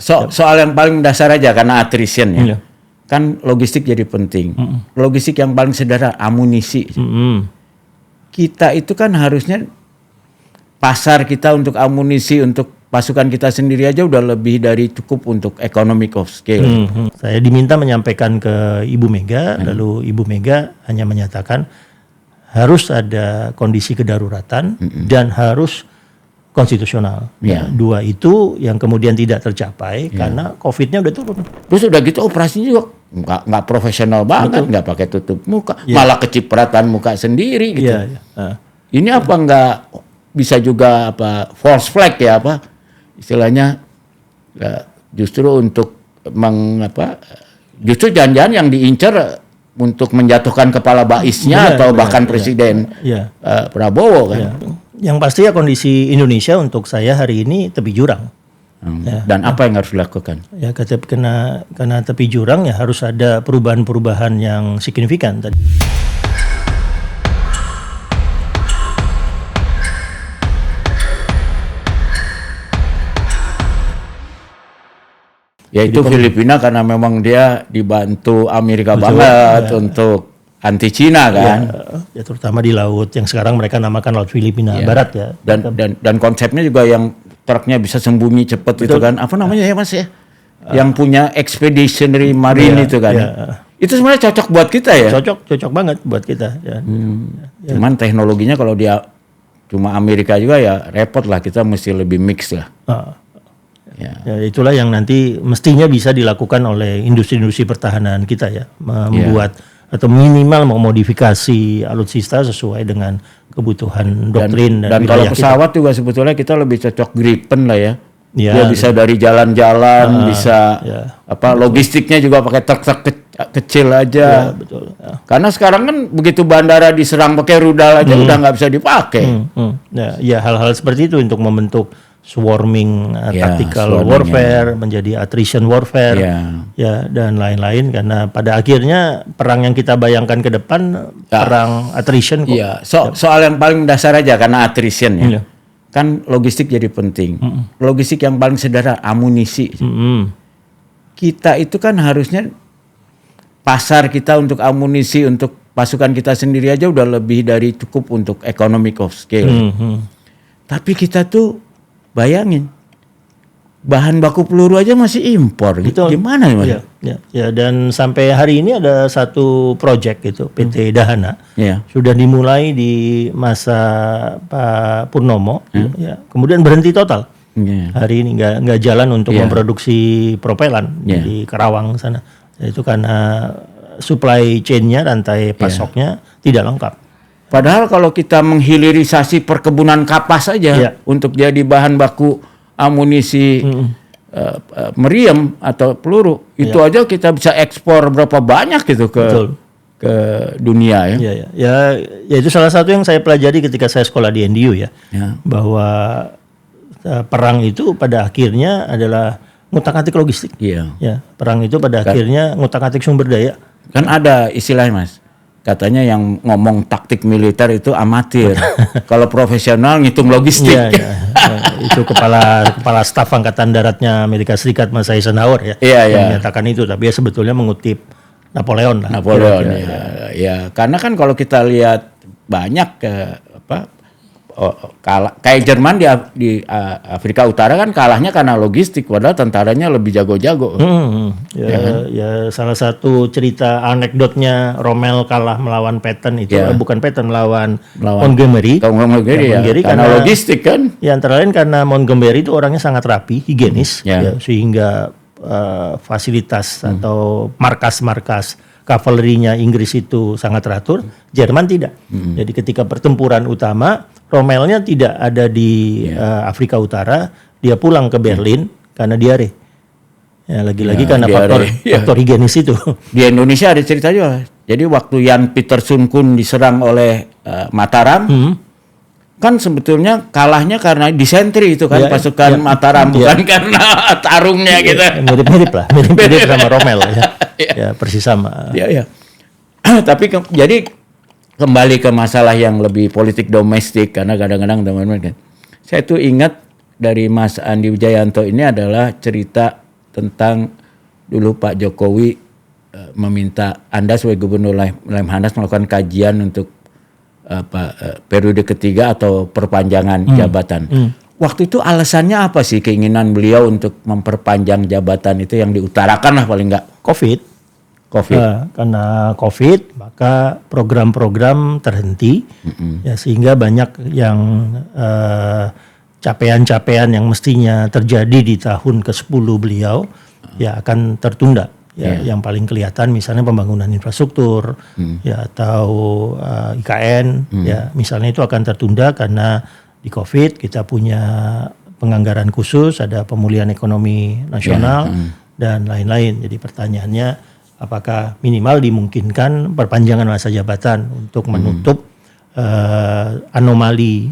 Soal yang paling dasar aja karena attrition ya. Kan logistik jadi penting. Logistik yang paling sederhana, amunisi. Kita itu kan harusnya pasar kita untuk amunisi untuk pasukan kita sendiri aja udah lebih dari cukup untuk economic of scale. Saya diminta menyampaikan ke Ibu Mega, lalu Ibu Mega hanya menyatakan harus ada kondisi kedaruratan dan harus konstitusional. Dua itu yang kemudian tidak tercapai karena COVID-nya udah turun. Terus udah gitu operasinya juga nggak profesional banget, nggak pakai tutup muka, malah kecipratan muka sendiri gitu. Ini apa nggak bisa juga apa false flag ya apa istilahnya justru untuk justru jangan-jangan yang diincar untuk menjatuhkan kepala baisnya atau bahkan Presiden Prabowo kan. Yang pasti ya kondisi Indonesia untuk saya hari ini tepi jurang. Dan apa yang harus dilakukan? Ya karena tepi jurang ya harus ada perubahan-perubahan yang signifikan tadi. Yaitu Filipina karena memang dia dibantu Amerika banget untuk anti Cina kan. Ya terutama di laut yang sekarang mereka namakan Laut Filipina Barat ya. Dan konsepnya juga yang truknya bisa sembunyi cepat itu kan. Apa namanya ya Mas ya? Yang punya expeditionary marine itu kan. Itu sebenarnya cocok buat kita ya. Cocok banget buat kita ya. Cuman teknologinya kalau dia cuma Amerika juga ya repot lah, kita mesti lebih mix lah. Ya, itulah yang nanti mestinya bisa dilakukan oleh industri-industri pertahanan kita ya, membuat atau minimal memodifikasi alutsista sesuai dengan kebutuhan doktrin dan kalau pesawat juga sebetulnya kita lebih cocok Gripen lah ya. Dia bisa dari jalan-jalan, bisa logistiknya juga pakai truk-truk kecil aja. Karena sekarang kan begitu bandara diserang pakai rudal aja udah nggak bisa dipakai. Ya hal-hal seperti itu untuk membentuk swarming tactical warfare menjadi attrition warfare dan lain-lain, karena pada akhirnya perang yang kita bayangkan ke depan perang attrition kok. Soal yang paling dasar aja karena attrition ya. Kan logistik jadi penting. Logistik yang paling sederhana, amunisi. Kita itu kan harusnya pasar kita untuk amunisi untuk pasukan kita sendiri aja udah lebih dari cukup untuk economic of scale. Tapi kita tuh bayangin, bahan baku peluru aja masih impor. Gimana ya? Ya, dan sampai hari ini ada satu proyek itu PT Dahana sudah dimulai di masa Pak Purnomo, kemudian berhenti total. Hari ini nggak jalan untuk memproduksi propelan di Karawang sana. Itu karena supply chain-nya, rantai pasoknya tidak lengkap. Padahal kalau kita menghilirisasi perkebunan kapas saja untuk jadi bahan baku amunisi meriam atau peluru, itu aja kita bisa ekspor berapa banyak gitu ke dunia ya. Ya itu salah satu yang saya pelajari ketika saya sekolah di NDU bahwa perang itu pada akhirnya adalah ngutak-atik logistik. Perang itu pada akhirnya ngutak-atik sumber daya. Kan ada istilahnya Mas. Katanya yang ngomong taktik militer itu amatir. Kalau profesional ngitung logistik. Itu kepala staf Angkatan Daratnya Amerika Serikat Mas Eisenhower yang menyatakan itu. Tapi sebetulnya mengutip Napoleon lah. Karena kan kalau kita lihat banyak kayak Jerman di Afrika Utara kan kalahnya karena logistik, padahal tentaranya lebih jago-jago. Salah satu cerita anekdotnya Rommel kalah melawan Patton itu bukan Patton, melawan Montgomery karena logistik kan. Ya antara lain karena Montgomery itu orangnya sangat rapi, higienis, sehingga fasilitas atau markas-markas kavalerinya Inggris itu sangat teratur, Jerman tidak. Jadi ketika pertempuran utama, Rommelnya tidak ada di Afrika Utara, dia pulang ke Berlin karena diare. Ya lagi-lagi karena faktor higienis itu. Di Indonesia ada cerita juga. Jadi waktu Jan Pieterszoon Koen diserang oleh Mataram, kan sebetulnya kalahnya karena disentri itu kan pasukan Mataram, bukan karena tarungnya gitu. Mirip-mirip lah, mirip sama Rommel ya persis sama. Tapi jadi kembali ke masalah yang lebih politik domestik, karena kadang-kadang teman-teman kan, saya tuh ingat dari Mas Andi Wijayanto ini adalah cerita tentang dulu Pak Jokowi meminta Anda sebagai Gubernur Lemhanas melakukan kajian untuk periode ketiga atau perpanjangan jabatan. Waktu itu alasannya apa sih keinginan beliau untuk memperpanjang jabatan itu yang diutarakan lah paling enggak? COVID. Karena COVID maka program-program terhenti ya, sehingga banyak yang capaian-capaian yang mestinya terjadi di tahun ke-10 beliau ya akan tertunda. Ya, yang paling kelihatan misalnya pembangunan infrastruktur ya atau IKN ya misalnya itu akan tertunda karena di COVID kita punya penganggaran khusus, ada pemulihan ekonomi nasional dan lain-lain. Jadi pertanyaannya apakah minimal dimungkinkan perpanjangan masa jabatan untuk menutup anomali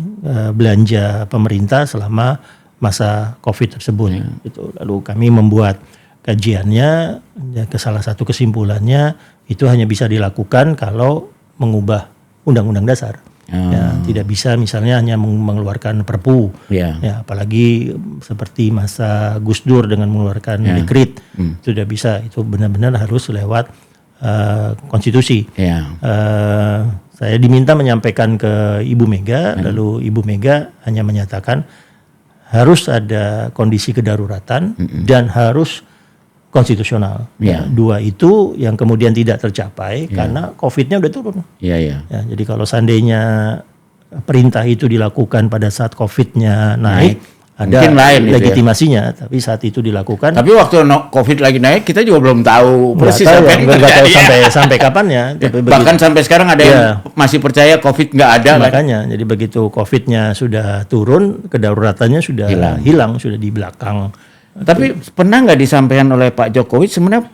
belanja pemerintah selama masa COVID tersebut. Gitu. Lalu kami membuat kajiannya, ya, ke salah satu kesimpulannya itu hanya bisa dilakukan kalau mengubah Undang-Undang Dasar. Ya, tidak bisa misalnya hanya mengeluarkan Perpu, ya, apalagi seperti masa Gus Dur dengan mengeluarkan dekret, sudah bisa. Itu benar-benar harus lewat konstitusi. Saya diminta menyampaikan ke Ibu Mega, lalu Ibu Mega hanya menyatakan harus ada kondisi kedaruratan dan harus konstitusional. Ya, dua itu yang kemudian tidak tercapai karena COVID-nya udah turun. Ya, jadi kalau seandainya perintah itu dilakukan pada saat COVID-nya naik ada legitimasinya, tapi saat itu dilakukan. Tapi waktu COVID lagi naik kita juga belum tahu persis nggak tahu sampai kapannya. Bahkan sampai sekarang ada yang masih percaya COVID nggak ada. Makanya, jadi begitu COVID-nya sudah turun, kedaruratannya sudah hilang, sudah di belakang. Tapi pernah nggak disampaikan oleh Pak Jokowi sebenarnya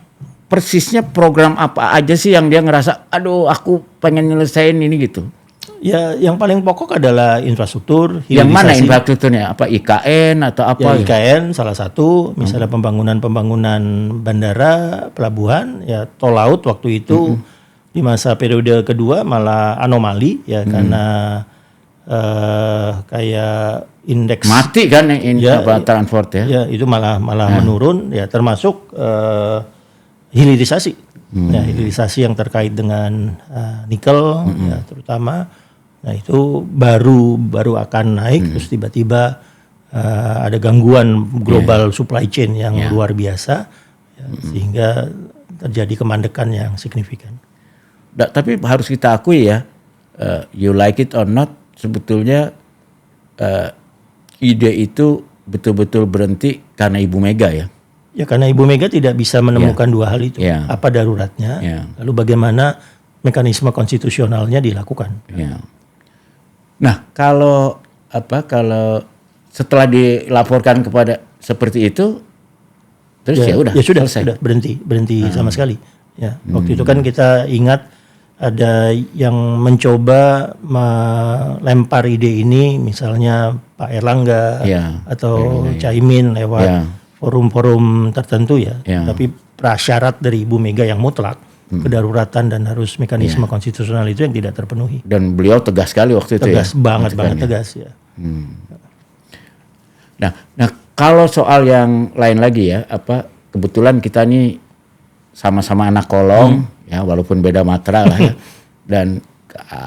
persisnya program apa aja sih yang dia ngerasa, aduh aku pengen nyelesain ini gitu? Ya, yang paling pokok adalah infrastruktur. Yang mana infrastrukturnya? Apa IKN atau apa? Ya, IKN salah satu, misalnya pembangunan bandara, pelabuhan, ya tol laut waktu itu di masa periode kedua malah anomali ya karena kayak indeks mati kan transport ya. Ya, itu malah menurun ya, termasuk hilirisasi. Ya, hilirisasi yang terkait dengan nikel ya terutama. Nah, itu baru akan naik terus tiba-tiba ada gangguan global supply chain yang luar biasa ya, sehingga terjadi kemandekan yang signifikan. Tapi harus kita akui ya, you like it or not, sebetulnya ide itu betul-betul berhenti karena Ibu Mega ya. Ya, karena Ibu Mega tidak bisa menemukan dua hal itu. Apa daruratnya, lalu bagaimana mekanisme konstitusionalnya dilakukan. Nah, kalau setelah dilaporkan kepada seperti itu, terus ya udah berhenti sama sekali. Ya, waktu itu kan kita ingat ada yang mencoba melempar ide ini, misalnya Pak Erlangga atau Caimin lewat forum-forum tertentu ya. Tapi prasyarat dari Ibu Mega yang mutlak, kedaruratan dan harus mekanisme konstitusional itu yang tidak terpenuhi. Dan beliau tegas sekali waktu itu. Tegas banget tegas ya. Nah kalau soal yang lain lagi ya, kebetulan kita nih sama-sama anak kolong ya, walaupun beda matra lah ya. Dan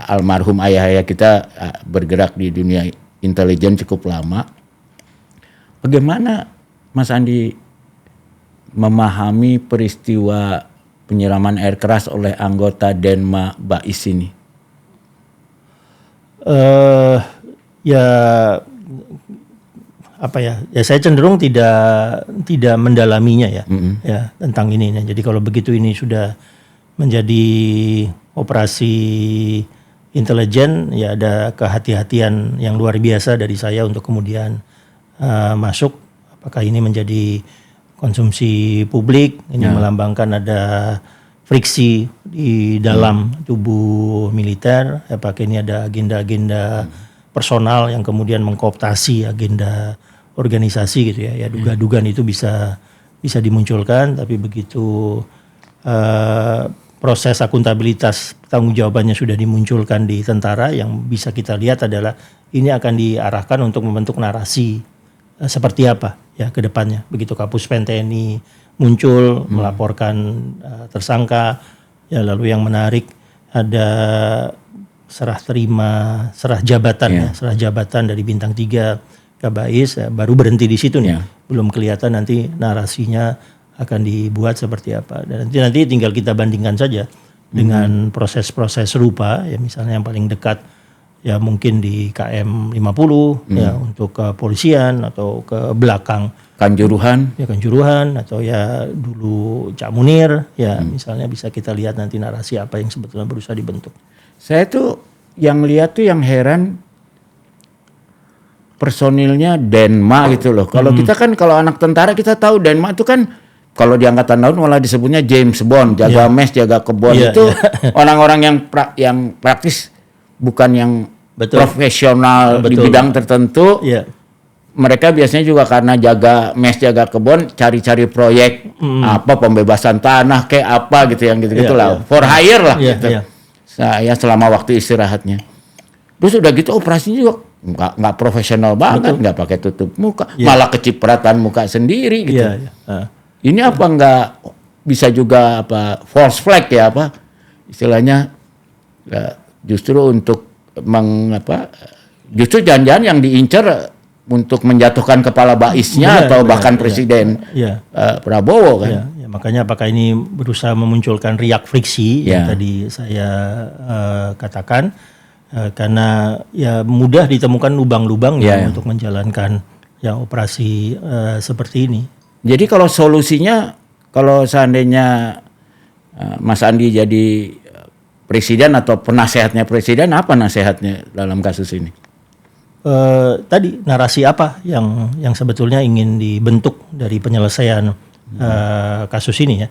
almarhum ayah kita bergerak di dunia intelijen cukup lama. Bagaimana Mas Andi memahami peristiwa penyiraman air keras oleh anggota Denma Bais ini? Ya saya cenderung tidak mendalaminya ya tentang ini. Jadi kalau begitu ini sudah menjadi operasi intelijen, ya ada kehati-hatian yang luar biasa dari saya untuk kemudian masuk. Apakah ini menjadi konsumsi publik, ini melambangkan ada friksi di dalam tubuh militer, apakah ini ada agenda-agenda personal yang kemudian mengkooptasi agenda organisasi gitu ya. Duga-dugaan itu bisa dimunculkan, tapi begitu proses akuntabilitas tanggung jawabannya sudah dimunculkan di tentara, yang bisa kita lihat adalah ini akan diarahkan untuk membentuk narasi seperti apa ya ke depannya. Begitu Kapuspen TNI muncul melaporkan tersangka, ya lalu yang menarik ada serah jabatan dari bintang 3 Kabais, baru berhenti di situ nih. Belum kelihatan nanti narasinya akan dibuat seperti apa. Dan nanti tinggal kita bandingkan saja dengan proses-proses serupa, ya misalnya yang paling dekat ya mungkin di KM 50 ya untuk kepolisian, atau ke belakang Kanjuruhan atau ya dulu Cak Munir ya misalnya, bisa kita lihat nanti narasi apa yang sebetulnya berusaha dibentuk. Saya tuh yang lihat tuh yang heran personilnya Denma gitu loh. Kalau kita kan kalau anak tentara kita tahu Denma itu kan kalau di angkatan laut malah disebutnya James Bond, jaga mes, jaga kebon itu orang-orang yang praktis, bukan yang profesional di bidang tertentu. Mereka biasanya juga karena jaga mes, jaga kebun, cari-cari proyek apa pembebasan tanah kayak apa gitu, yang gitu-gitu lah. For hire lah gitu. Saya selama waktu istirahatnya. Terus udah gitu operasinya juga nggak profesional banget, nggak pakai tutup muka, malah kecipratan muka sendiri gitu. Ini apa nggak bisa juga apa false flag ya apa istilahnya, justru untuk justru jangan-jangan yang diincar untuk menjatuhkan kepala baisnya atau bahkan Presiden Prabowo kan. Makanya apakah ini berusaha memunculkan riak friksi yang tadi saya katakan, karena ya mudah ditemukan lubang-lubang untuk menjalankan operasi seperti ini. Jadi kalau solusinya, kalau seandainya Mas Andi jadi presiden atau penasehatnya presiden, apa nasihatnya dalam kasus ini? Tadi narasi apa yang sebetulnya ingin dibentuk dari penyelesaian kasus ini ya.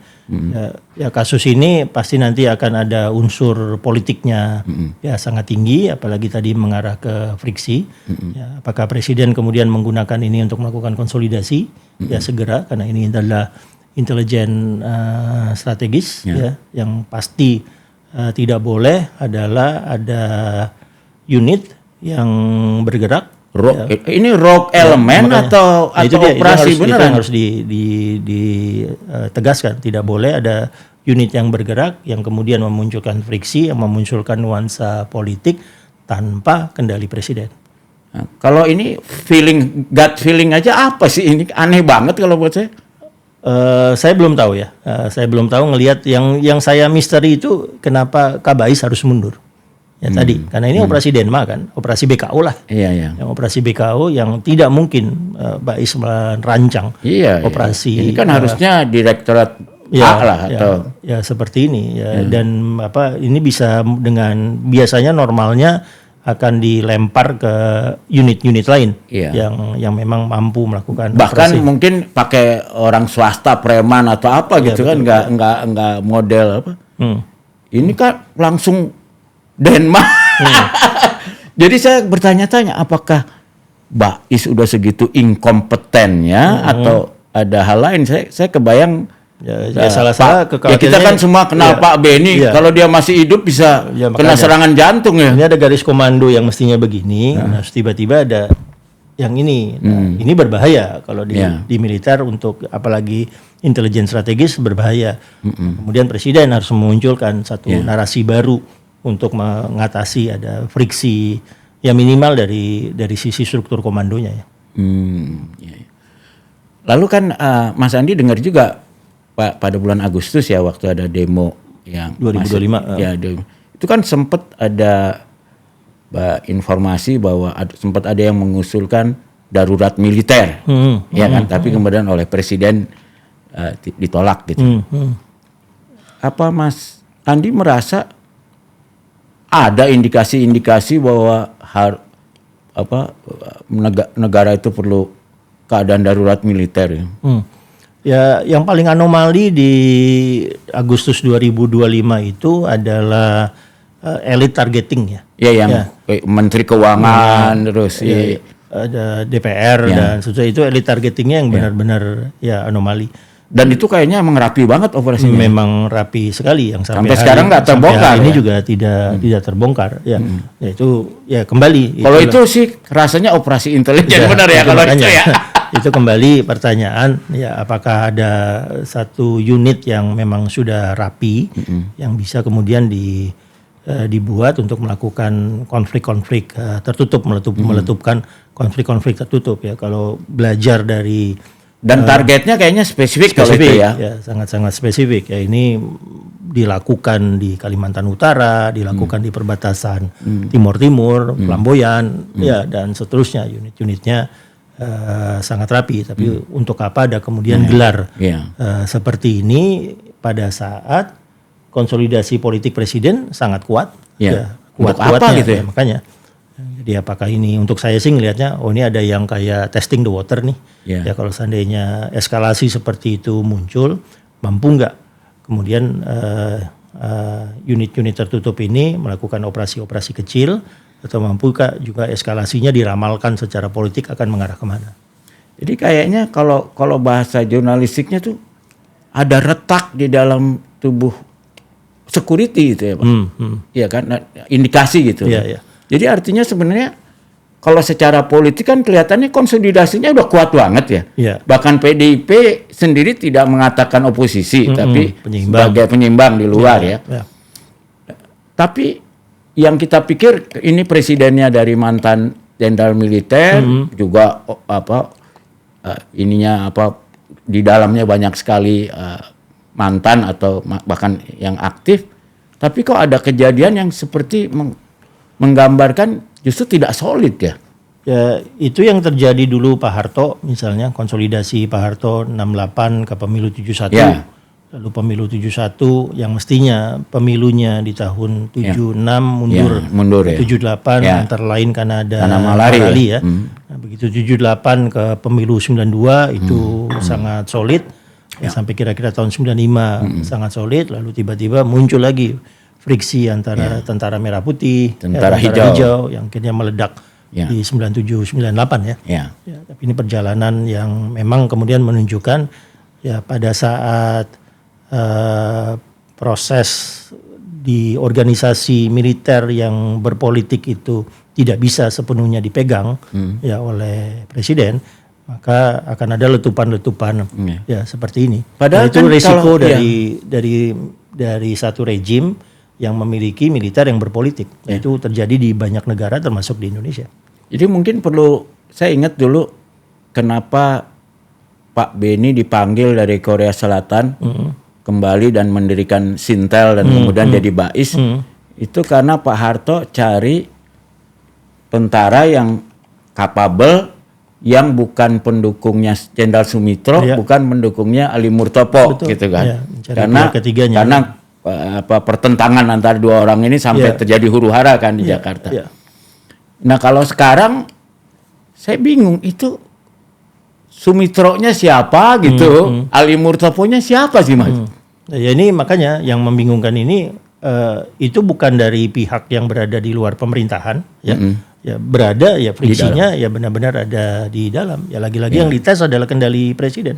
Ya kasus ini pasti nanti akan ada unsur politiknya ya sangat tinggi, apalagi tadi mengarah ke friksi. Ya, apakah presiden kemudian menggunakan ini untuk melakukan konsolidasi ya segera, karena ini adalah intelijen strategis ya, yang pasti tidak boleh adalah ada unit yang bergerak. Ini rogue element atau operasi beneran? Itu yang harus ditegaskan. Tidak boleh ada unit yang bergerak yang kemudian memunculkan friksi, yang memunculkan nuansa politik tanpa kendali presiden. Nah, kalau ini gut feeling aja apa sih ini? Aneh banget kalau buat saya. Saya belum tahu ya. Saya belum tahu ngelihat yang saya misteri itu kenapa Kabais harus mundur. Ya tadi, karena ini operasi Denma kan, operasi BKO lah. Yang operasi BKO yang tidak mungkin Bais merancang operasi. Ini kan harusnya direktorat A lah atau seperti ini ya. Dan ini bisa dengan biasanya normalnya akan dilempar ke unit-unit lain yang memang mampu melakukan bahkan operasi. Mungkin pakai orang swasta, preman atau apa gitu kan, nggak model apa. Ini kan langsung Denma. Jadi saya bertanya-tanya apakah Bais udah segitu inkompetennya atau ada hal lain. Saya kebayang salah-salah kita kan semua kenal Pak Beni, kalau dia masih hidup bisa kena serangan jantung ya. Ini ada garis komando yang mestinya begini, terus tiba-tiba ada yang ini. Nah, ini berbahaya kalau di militer, untuk apalagi intelijen strategis berbahaya. Kemudian presiden harus memunculkan satu narasi baru untuk mengatasi ada friksi ya minimal dari sisi struktur komandonya ya. Lalu kan Mas Andi dengar juga Pak pada bulan Agustus ya, waktu ada demo yang 2025 itu kan sempat ada informasi bahwa sempat ada yang mengusulkan darurat militer ya kan, tapi kemudian oleh presiden ditolak gitu. Apa Mas Andi merasa ada indikasi-indikasi bahwa negara itu perlu keadaan darurat militer ya? Ya, yang paling anomali di Agustus 2025 itu adalah elite targeting ya. Ya, Menteri Keuangan terus ada DPR dan seterusnya, itu elite targetingnya yang benar-benar anomali. Dan itu kayaknya emang rapi banget operasinya. Memang rapi sekali, yang sampai sekarang nggak terbongkar. Ini juga tidak terbongkar. Ya itu kembali. Kalau itu sih rasanya operasi intelijen benar ya kalau itu ya. Itu kembali pertanyaan ya, apakah ada satu unit yang memang sudah rapi yang bisa kemudian dibuat untuk melakukan konflik-konflik tertutup, meletupkan konflik-konflik tertutup ya. Kalau belajar dari dan targetnya kayaknya spesifik kalau itu ya. Ya, sangat-sangat spesifik ya. Ini dilakukan di Kalimantan Utara, dilakukan di perbatasan Timur Timur, Flamboyan, ya dan seterusnya. Unit-unitnya sangat rapi. Tapi untuk apa ada kemudian gelar seperti ini pada saat konsolidasi politik presiden sangat kuat, kuat-kuatnya gitu ya? Makanya. Jadi apakah ini, untuk saya sih ngelihatnya, ini ada yang kayak testing the water nih. Ya kalau seandainya eskalasi seperti itu muncul, mampu nggak kemudian unit-unit tertutup ini melakukan operasi-operasi kecil, atau mampukah juga eskalasinya diramalkan secara politik akan mengarah kemana? Jadi kayaknya kalau bahasa jurnalistiknya tuh ada retak di dalam tubuh security gitu ya Pak. Iya kan, indikasi gitu. Iya. Jadi artinya sebenarnya kalau secara politik kan kelihatannya konsolidasinya udah kuat banget ya. Iya. Bahkan PDIP sendiri tidak mengatakan oposisi, tapi sebagai penyimbang di luar ya. Tapi yang kita pikir ini presidennya dari mantan jenderal militer, juga di dalamnya banyak sekali mantan atau bahkan yang aktif. Tapi kok ada kejadian yang seperti menggambarkan justru tidak solid ya. Ya, itu yang terjadi dulu Pak Harto, misalnya konsolidasi Pak Harto 68 ke pemilu 71. Ya. Lalu pemilu 71 yang mestinya pemilunya di tahun 76 mundur ya. 78 antara lain karena ada malaria ya. Nah, begitu 78 ke pemilu 92 itu sangat solid. Sampai kira-kira tahun 95 sangat solid, lalu tiba-tiba muncul lagi friksi antara tentara merah putih, tentara hijau yang akhirnya meledak di 97-98 ya. Tapi ini perjalanan yang memang kemudian menunjukkan ya pada saat proses di organisasi militer yang berpolitik itu tidak bisa sepenuhnya dipegang ya oleh presiden, maka akan ada letupan-letupan ya seperti ini. Padahal itu kan risiko dari satu rejim yang memiliki militer yang berpolitik. Itu terjadi di banyak negara termasuk di Indonesia. Jadi mungkin perlu, saya ingat dulu kenapa Pak Beni dipanggil dari Korea Selatan kembali dan mendirikan Sintel dan kemudian jadi Bais. Itu karena Pak Harto cari tentara yang kapabel, yang bukan pendukungnya Jenderal Sumitro, bukan pendukungnya Ali Murtopo. Betul. Gitu kan. Karena pertentangan antara dua orang ini sampai terjadi huru-hara kan di Jakarta. Nah kalau sekarang saya bingung, itu Sumitronya siapa gitu, Ali Murtoponya siapa sih Mas? Ya ini makanya yang membingungkan ini itu bukan dari pihak yang berada di luar pemerintahan ya. Ya berada ya friksinya ya benar-benar ada di dalam. Ya lagi-lagi yang dites adalah kendali presiden.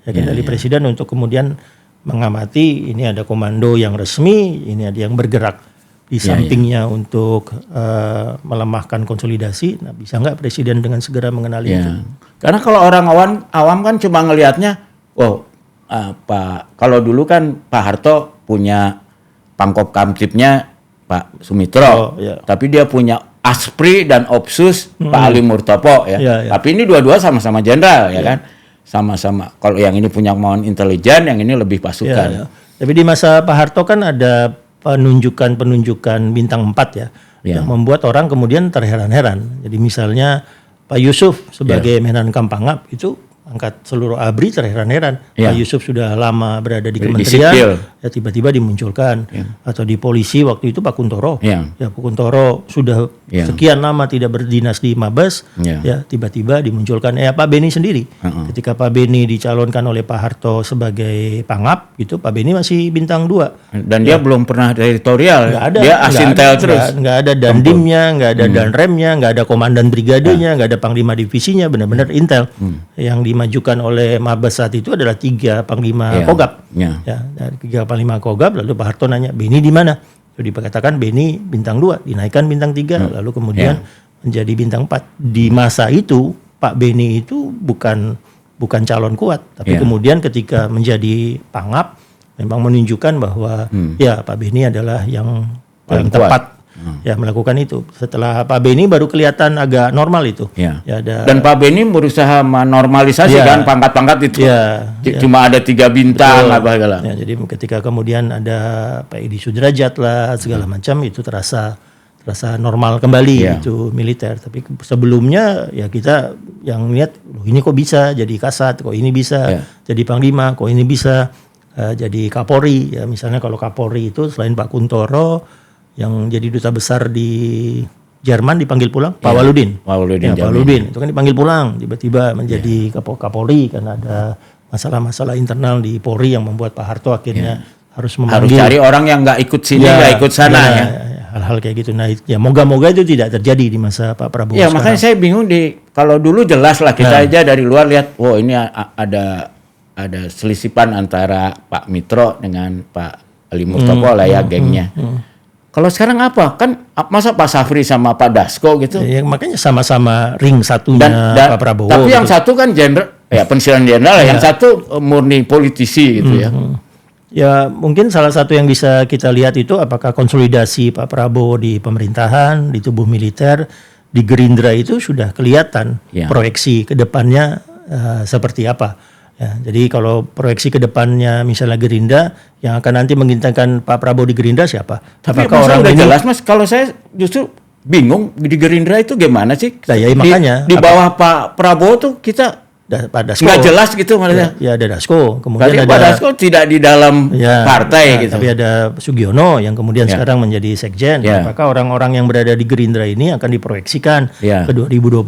Ya kendali presiden untuk kemudian mengamati, ini ada komando yang resmi, ini ada yang bergerak di sampingnya untuk melemahkan konsolidasi. Nah, bisa nggak presiden dengan segera mengenali itu? Karena kalau orang awam kan cuma ngelihatnya, kalau dulu kan Pak Harto punya Pangkop Kamtipnya Pak Sumitro, tapi dia punya Aspri dan Opsus Pak Ali Murtopo ya. Tapi ini dua-dua sama-sama jenderal ya kan. Sama-sama, kalau yang ini punya kemauan intelijen, yang ini lebih pasukan. Tapi di masa Pak Harto kan ada penunjukan bintang 4 yang membuat orang kemudian terheran-heran. Jadi misalnya Pak Yusuf sebagai Menhan Pangap itu angkat seluruh ABRI terheran-heran. Pak Yusuf sudah lama berada di kementerian, ya tiba-tiba dimunculkan. Atau di polisi waktu itu Pak Kuntoro. Ya Pak Kuntoro sudah sekian lama tidak berdinas di Mabes, ya tiba-tiba dimunculkan. Pak Beni sendiri. Ketika Pak Beni dicalonkan oleh Pak Harto sebagai Pangap, gitu Pak Beni masih bintang 2. Dan dia belum pernah teritorial. Dia asintel terus. Nggak ada dandimnya, nggak ada danremnya, nggak ada komandan brigadenya, nggak ada panglima divisinya, benar-benar intel. Yang dimajukan oleh Mabes saat itu adalah 3 panglima Kogab. Dari 3 panglima Kogab, lalu Pak Harto nanya, Beni di mana? Jadi dikatakan Beni bintang 2, dinaikkan bintang 3, lalu kemudian menjadi bintang 4. Di masa itu Pak Beni itu bukan calon kuat, tapi kemudian ketika menjadi Pangap memang menunjukkan bahwa ya Pak Beni adalah yang paling tepat ya melakukan itu. Setelah Pak Beni baru kelihatan agak normal itu. Ya dan Pak Beni berusaha menormalisasi kan pangkat-pangkat itu. Cuma ada 3 bintang apa segala. Ya, jadi ketika kemudian ada Pak Edi Sudrajat lah segala macam itu terasa normal kembali itu militer. Tapi sebelumnya ya kita yang lihat ini kok bisa jadi Kasat, kok ini bisa jadi Panglima, kok ini bisa jadi Kapolri. Ya misalnya kalau Kapolri itu selain Pak Kuntoro yang jadi duta besar di Jerman dipanggil pulang, Pak Waludin. Pak Waludin itu kan dipanggil pulang, tiba-tiba menjadi Kapolri karena ada masalah-masalah internal di Polri yang membuat Pak Harto akhirnya harus cari orang yang nggak ikut sini, nggak ikut sana hal-hal kayak gitu. Nah, ya moga-moga itu tidak terjadi di masa Pak Prabowo. Ya makanya saya bingung kalau dulu jelas lah kita aja dari luar lihat, ini ada selisipan antara Pak Mitro dengan Pak Ali Mustopo lah ya gengnya. Kalau sekarang apa? Kan masa Pak Safri sama Pak Dasko gitu? Ya, makanya sama-sama ring satunya Pak Prabowo. Tapi yang satu kan jenderal, pensiunan jenderal, yang satu murni politisi gitu ya. Ya mungkin salah satu yang bisa kita lihat itu apakah konsolidasi Pak Prabowo di pemerintahan, di tubuh militer, di Gerindra itu sudah kelihatan proyeksi ke depannya seperti apa. Ya, jadi kalau proyeksi ke depannya misalnya Gerindra yang akan nanti menginginkan Pak Prabowo di Gerindra siapa? Tapi orang udah jelas Mas, kalau saya justru bingung di Gerindra itu gimana sih? Nah, ya, makanya di bawah Pak Prabowo tuh kita Pak Dasko nggak jelas gitu maksudnya. Ya ada Dasko, kemudian ada Pak Dasko tidak di dalam partai gitu. Tapi ada Sugiono yang kemudian sekarang menjadi sekjen. Apakah orang-orang yang berada di Gerindra ini akan diproyeksikan ke 2029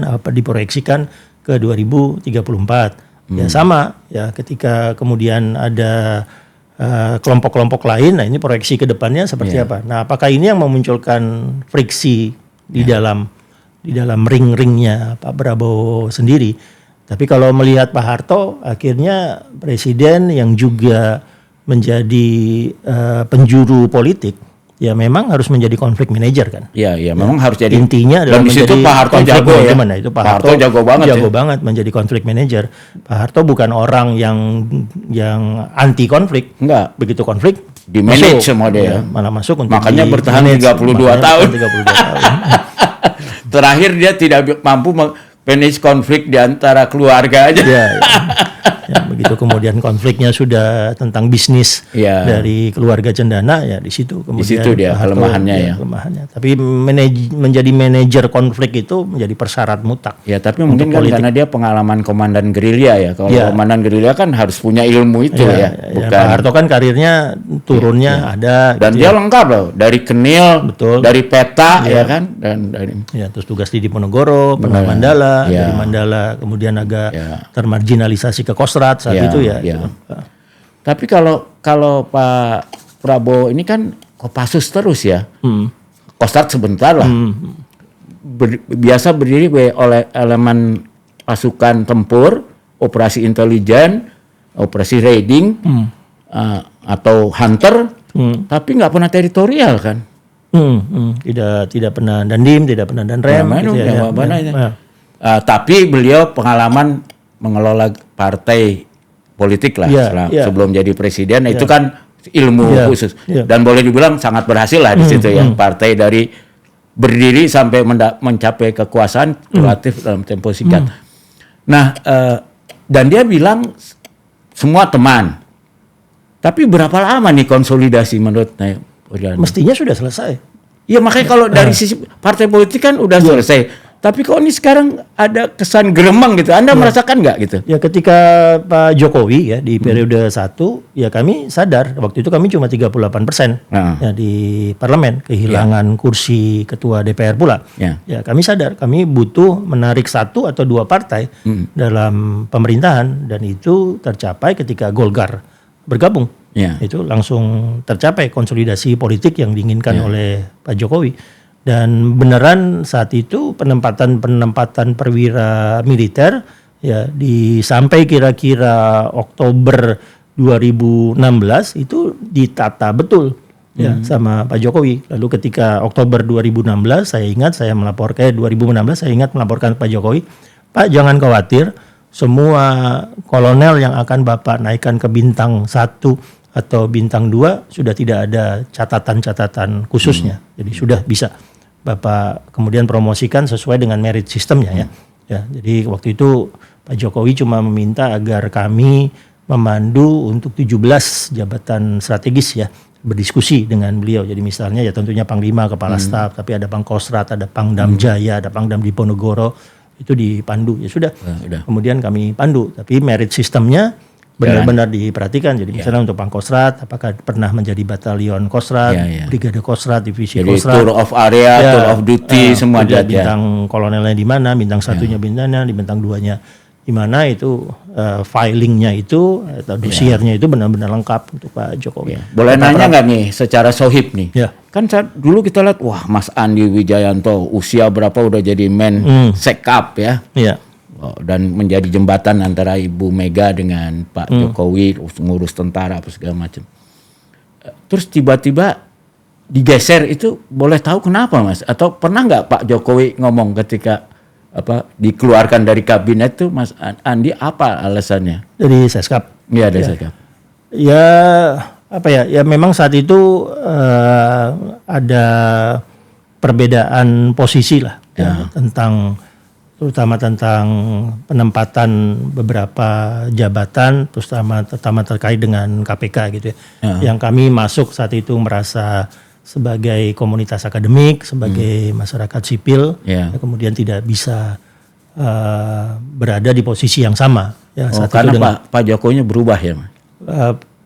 apa diproyeksikan ke 2034? Ya sama ya ketika kemudian ada kelompok-kelompok lain, nah ini proyeksi ke depannya seperti apa? Nah, apakah ini yang memunculkan friksi di dalam ring-ringnya Pak Prabowo sendiri? Tapi kalau melihat Pak Harto, akhirnya presiden yang juga menjadi penjuru politik, ya memang harus menjadi konflik manager kan? Iya, memang harus jadi. Intinya adalah dan di situ Pak Harto jago ya. Itu Pak Harto jago banget menjadi konflik manager. Pak Harto bukan orang yang anti konflik. Enggak. Begitu konflik di manage semua dia. Malah masuk untuk makanya bertahan 32 tahun. Terakhir dia tidak mampu manage konflik di antara keluarga aja. Ya, begitu kemudian konfliknya sudah tentang bisnis dari keluarga Cendana, ya di situ kemudian di situ dia kelemahannya kelemahannya. Tapi menjadi manajer konflik itu menjadi persyarat mutlak. Ya, tapi mungkin kan karena dia pengalaman komandan gerilya ya. Kalau komandan gerilya kan harus punya ilmu itu bukan. Pak Harto kan karirnya turunnya ada dan dia lengkap loh, dari Kenil, dari peta ya kan, dan dari terus tugas di Diponegoro, pernah Mandala, dari Mandala kemudian agak termarginalisasi ke Kostrad saat itu ya. Tapi kalau Pak Prabowo ini kan Kopassus terus ya. Kostrad sebentar lah. Biasa berdiri oleh elemen pasukan tempur, operasi intelijen, operasi raiding, atau hunter, tapi nggak pernah teritorial kan. Tidak pernah dandim, tidak pernah danrem. Tapi beliau pengalaman mengelola partai politik lah sebelum jadi presiden, itu kan ilmu khusus dan boleh dibilang sangat berhasil lah di situ ya, partai dari berdiri sampai mencapai kekuasaan relatif dalam tempo singkat. Nah, dan dia bilang semua teman. Tapi berapa lama nih konsolidasi menurut mestinya sudah selesai. Iya, makanya kalau dari sisi partai politik kan udah selesai. Tapi kok ini sekarang ada kesan geremang gitu. Anda merasakan nggak gitu? Ya ketika Pak Jokowi ya di periode 1, ya kami sadar waktu itu kami cuma 38% ya di parlemen, kehilangan kursi ketua DPR pula. Ya kami sadar kami butuh menarik 1 atau 2 partai dalam pemerintahan, dan itu tercapai ketika Golkar bergabung. Itu langsung tercapai konsolidasi politik yang diinginkan oleh Pak Jokowi. Dan beneran saat itu penempatan perwira militer ya sampai kira-kira Oktober 2016 itu ditata betul sama Pak Jokowi. Lalu ketika Oktober 2016 saya ingat saya melaporkan Pak Jokowi, Pak jangan khawatir, semua kolonel yang akan Bapak naikkan ke bintang 1 atau bintang 2 sudah tidak ada catatan-catatan khususnya. Jadi sudah bisa Bapak kemudian promosikan sesuai dengan merit sistemnya ya. Ya, jadi waktu itu Pak Jokowi cuma meminta agar kami memandu untuk 17 jabatan strategis ya, berdiskusi dengan beliau. Jadi misalnya ya tentunya Panglima, Kepala Staf, tapi ada Pangkostrat, ada Pangdam Jaya, ada Pangdam Diponegoro, itu dipandu. Ya sudah. Kemudian kami pandu, tapi merit sistemnya benar-benar diperhatikan. Jadi misalnya untuk Pangkostrat, apakah pernah menjadi batalion Kostrat, brigade Kostrat, divisi jadi Kostrat. tour of area, tour of duty, semua ada. Bintang kolonelnya di mana, bintang 1-nya bintangnya, di bintang 2-nya di mana, itu filingnya itu atau dosiernya itu benar-benar lengkap untuk Pak Jokowi. Boleh nanya nggak nih secara sohib nih? Ya. Kan dulu kita lihat, wah Mas Andi Wijayanto usia berapa udah jadi Sekap ya. Iya. Dan menjadi jembatan antara Ibu Mega dengan Pak Jokowi, ngurus tentara apa segala macam. Terus tiba-tiba digeser, itu boleh tahu kenapa Mas? Atau pernah nggak Pak Jokowi ngomong ketika dikeluarkan dari kabinet tuh Mas Andi, apa alasannya? Dari Seskap. Iya, dari Seskap. Ya apa ya? Ya memang saat itu ada perbedaan posisi lah ya, terutama tentang penempatan beberapa jabatan, terutama terkait dengan KPK gitu ya. Yang kami masuk saat itu merasa sebagai komunitas akademik, sebagai masyarakat sipil, kemudian tidak bisa berada di posisi yang sama. Ya, saat karena itu Pak Jokowinya berubah ya,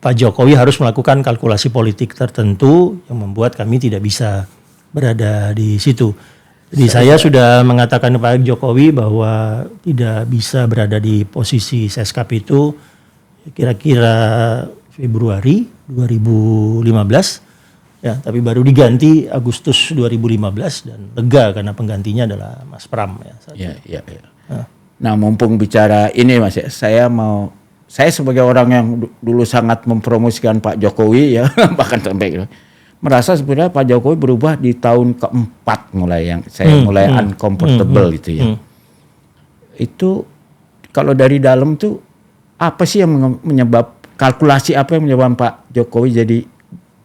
Pak Jokowi harus melakukan kalkulasi politik tertentu yang membuat kami tidak bisa berada di situ. Jadi saya sudah mengatakan kepada Pak Jokowi bahwa tidak bisa berada di posisi Seskap itu kira-kira Februari 2015. Ya, tapi baru diganti Agustus 2015 dan lega karena penggantinya adalah Mas Pram ya. Iya. Nah, mumpung bicara ini Mas, saya sebagai orang yang dulu sangat mempromosikan Pak Jokowi ya, bahkan sampai merasa sebenarnya Pak Jokowi berubah di tahun keempat mulai uncomfortable gitu ya. Itu kalau dari dalam tuh apa sih yang kalkulasi apa yang menyebabkan Pak Jokowi jadi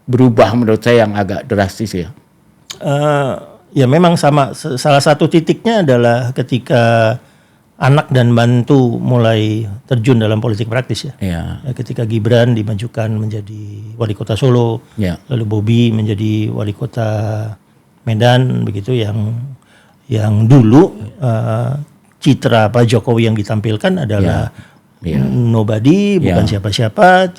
berubah menurut saya yang agak drastis ya? Ya memang sama. Salah satu titiknya adalah ketika anak dan mantu mulai terjun dalam politik praktis ya. Ketika Gibran dimajukan menjadi wali kota Solo, lalu Bobi menjadi wali kota Medan, begitu yang dulu citra Pak Jokowi yang ditampilkan adalah nobody, bukan siapa-siapa,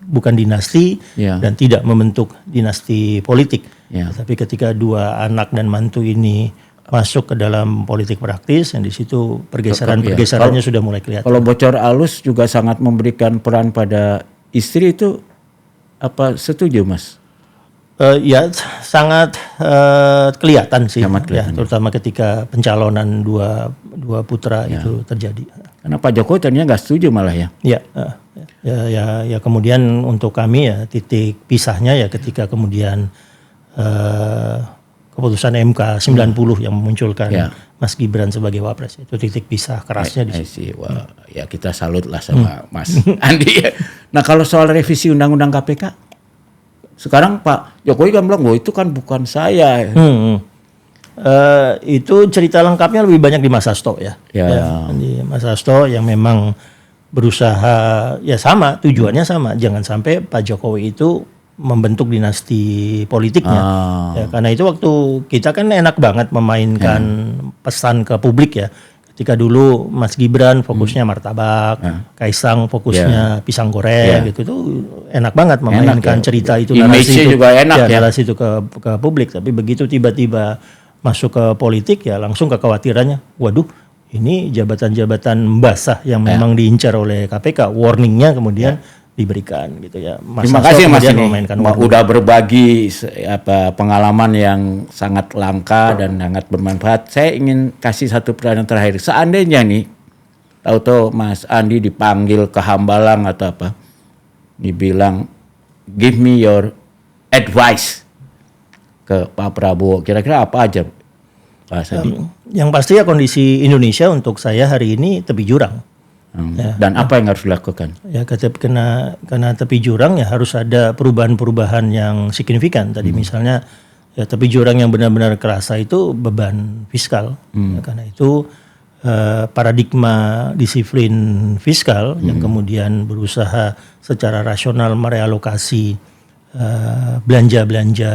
bukan dinasti, dan tidak membentuk dinasti politik. Tapi ketika dua anak dan mantu ini masuk ke dalam politik praktis, yang di situ pergeserannya sudah mulai kelihatan. Kalau bocor halus juga sangat memberikan peran pada istri itu, apa setuju Mas? Ya sangat kelihatan sih, terutama ketika pencalonan dua putra itu terjadi. Karena Pak Jokowi ternyata nggak setuju malah ya. Ya kemudian untuk kami ya titik pisahnya ya ketika kemudian keputusan MK 90 yang memunculkan Mas Gibran sebagai wapres, itu titik pisah kerasnya di situ. Ya kita salut lah sama Mas Andi. Nah kalau soal revisi undang-undang KPK, sekarang Pak Jokowi kan bilang, itu kan bukan saya. Itu cerita lengkapnya lebih banyak di Mas Hasto ya. Di Mas Hasto yang memang berusaha ya sama, tujuannya sama, jangan sampai Pak Jokowi itu membentuk dinasti politiknya. Ya, karena itu waktu kita kan enak banget memainkan pesan ke publik ya. Ketika dulu Mas Gibran fokusnya martabak, Kaisang fokusnya pisang goreng gitu, tuh enak banget memainkan cerita itu, narasi itu juga enak narasi itu ke publik. Tapi begitu tiba-tiba masuk ke politik ya langsung kekhawatirannya, waduh ini jabatan-jabatan basah yang memang diincar oleh KPK, warningnya kemudian diberikan gitu ya. Terima kasih Mas ini udah berbagi pengalaman yang sangat langka dan sangat bermanfaat. Saya ingin kasih satu pertanyaan terakhir. Seandainya nih tahu-tahu Mas Andi dipanggil ke Hambalang atau apa, dibilang give me your advice ke Pak Prabowo, kira-kira apa aja? Pak Sandi? Yang pasti ya kondisi Indonesia untuk saya hari ini tepi jurang. Dan apa yang harus dilakukan? Ya karena tepi jurang ya harus ada perubahan-perubahan yang signifikan. Tadi misalnya ya tepi jurang yang benar-benar kerasa itu beban fiskal. Ya, karena itu paradigma disiplin fiskal yang kemudian berusaha secara rasional merealokasi belanja-belanja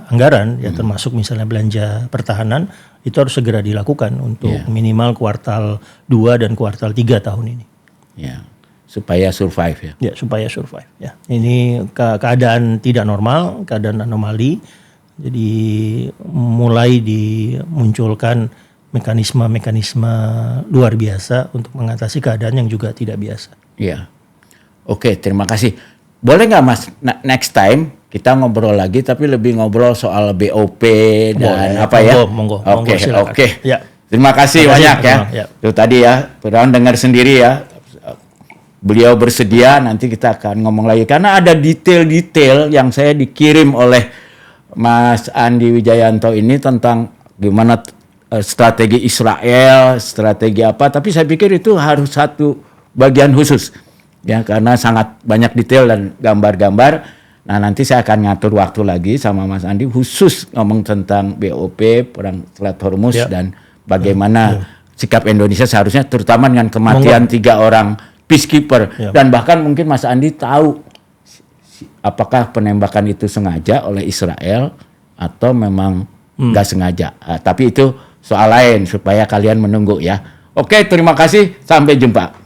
anggaran ya termasuk misalnya belanja pertahanan itu harus segera dilakukan untuk minimal kuartal 2 dan kuartal 3 tahun ini. Ya, supaya survive ya. Ya, supaya survive ya. Ini keadaan tidak normal, keadaan anomali. Jadi mulai dimunculkan mekanisme-mekanisme luar biasa untuk mengatasi keadaan yang juga tidak biasa. Iya. Oke, terima kasih. Boleh nggak Mas, next time kita ngobrol lagi tapi lebih ngobrol soal BOP dan apa ya? Monggo, Oke. Ya. Terima kasih banyak ya. Itu tadi ya, Firaun dengar sendiri ya. Beliau bersedia, nanti kita akan ngomong lagi karena ada detail-detail yang saya dikirim oleh Mas Andi Wijayanto ini tentang gimana strategi Israel, strategi apa, tapi saya pikir itu harus satu bagian khusus. Ya, karena sangat banyak detail dan gambar-gambar. Nah, nanti saya akan ngatur waktu lagi sama Mas Andi khusus ngomong tentang BOP, Perang Selat Hormuz dan bagaimana sikap Indonesia seharusnya terutama dengan kematian 3 orang peacekeeper. Dan bahkan mungkin Mas Andi tahu apakah penembakan itu sengaja oleh Israel atau memang nggak sengaja. Tapi itu soal lain supaya kalian menunggu ya. Oke, terima kasih. Sampai jumpa.